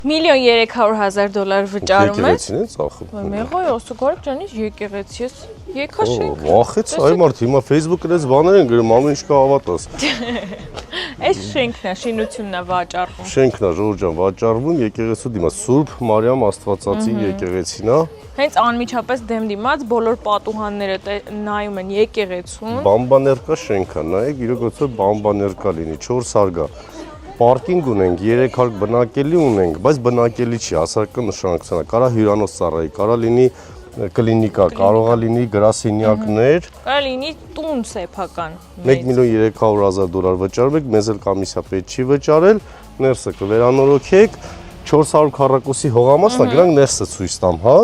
$1,300,000 վճարում ես։ Եկեղեցին են ծախում։ Մեղայ ասուգարք ջանից եկեղեցի ես։ Եկա շենք։ Վախեց, այ մարդ, հիմա Facebook-ից բաներ են գրում, ամեն ինչ կհավատաս։ Այս շենքն է, շինությունն է վաճառվում։ Շենքն է, Ժողովուրդ ջան, վաճառվում եկեղեցու դիմաց, Սուրբ Մարիամ Աստվածածի եկեղեցին է։ Հենց անմիջապես դեմ դիմաց բոլոր պատուհանները նայում են եկեղեցուն։ Բամբաներկա շենք է, նայեք, իրոք բամբաներկա լինի, 4 հարգա։ Պարկինգ ունենք, 3 հարկ բնակելի ունենք, բայց բնակելի չի, հասարակական նշանակության է, կարա հյուրանոց ծառայի, կարա լինի կլինիկա, կարողա լինի գրասենյակներ, կարա լինի տուն սեփական։ $1,300,000 վճարում եք, մեզ էլ կոմիսիա պետք չի վճարել, ներսը կվերանորոգեք, 400 քառակուսի հողամասն է, գրանք ներսը ցույց տամ, հա,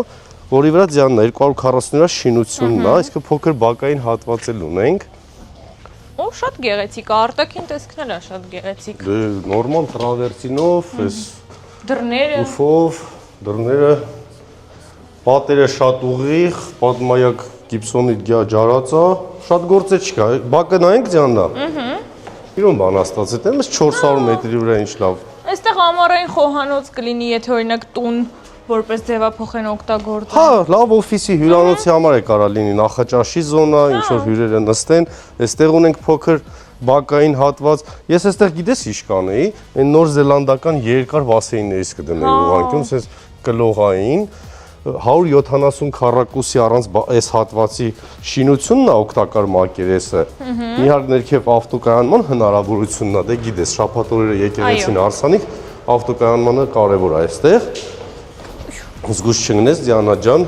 որի վրա ձյանն է 240 շինությունն է, այսինքն փոքր բակային հատված էլ ունենք։ Օ, շատ գեղեցիկ, արտաքին տեսքն էլ է շատ գեղեցիկ։ Դե նորմալ տրավերտինով, այս Դռները, ուֆով, դռները, պատերը շատ ուղիղ, պատմայակ գիպսոնի ջարած է, շատ գործը չկա, բակը նայենք ձյաննա։ Իրոն բան աստված է, տենց 400 մետրի վրա ինչ լավ։ այստեղ ամառային խոհանոց կլինի, եթե օրինակ տուն որպես ձևափոխեն օգտագործեն։ Հա, լավ օֆիսի հյուրանոցի համար է կարա լինի նախաճաշի զոնա, ինչ որ հյուրերը նստեն, այստեղ ունենք փոքր բակային հատված։ Ես այստեղ գիտես ինչ կանեի, այն նոր զելանդական երկար բասեյններից կդնեի ուղղանկյուն, sense կլողային 170 քառակուսի առանց այս հատվածի շինությունն է օգտակար մակերեսը։ Իհարկե ներքև ավտոկայանման հնարավորությունն է, դե գիտես, շաբաթօրերը եկեղեցին արսանիք, ավտոկայանմանը կարևոր է այստեղ։ Զգուշ չգնես Դիանա ջան,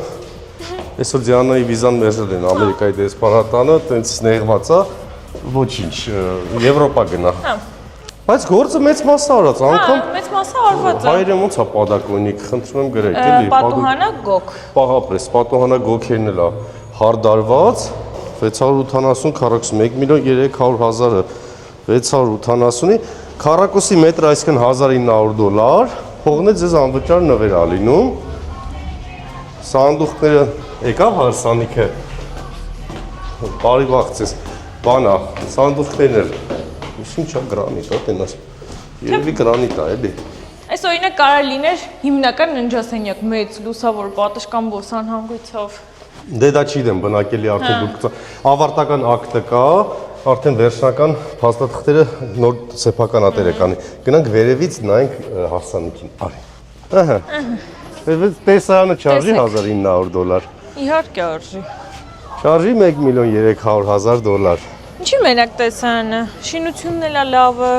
այսօր Դիանայի վիզան մերժել են Ամերիկայի դեսպանատանը, տենց նեղված է, ոչինչ, Եվրոպա գնա։ Բայց գործը մեծ մասը արած, անգամ մեծ մասը արված է։ հայրը ոնց է պատակոնիկ, խնդրում եմ գրեք, էլի, Պատուհանակ գոգ։ պաղապրես, պատուհանակ գոգերն էլ է հարդարված, 680 քառակուսի, 1,300,000-ը 680-ի, քառակուսի մետր այսքան $1,900, փողն է ձեզ անվճար նվեր է լինում։ Սանդուղքները եկավ հարսանիքը, բարի վաղցես, բանա, սանդուղքներն էլ, ինչա գրանիտ, ատենաս, երևի գրանիտ է, էլի։ Այս օրինակ կարա լիներ հիմնական ննջասենյակ, մեծ, լուսավոր, պատշգամբ ոսանհանգույցով։ Դե դա չի դեմ, բնակելի արդեն դուք ավարտական ակտը կա, արդեն վերջնական փաստաթղթերը նոր սեփական ատերը կանի։ Գնանք վերևից նայենք հարսանիքին, արի։ Ահա։ Տեսարանը չարժի $1,900։ Իհարկե արժի։ Շարժի $1,300,000։ Ինչի մենակ տեսարանը, շինությունն էլ է լավը։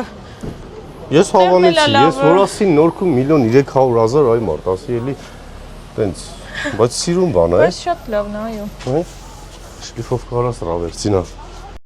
Ես հավանեցի, ես որ ասի նորքում $1,300,000, այ մարդ, ասի էլի տենց, բայց սիրուն բան է։ Բայց շատ լավն է, այո։ Շլիֆով կարաս ռավերցինա։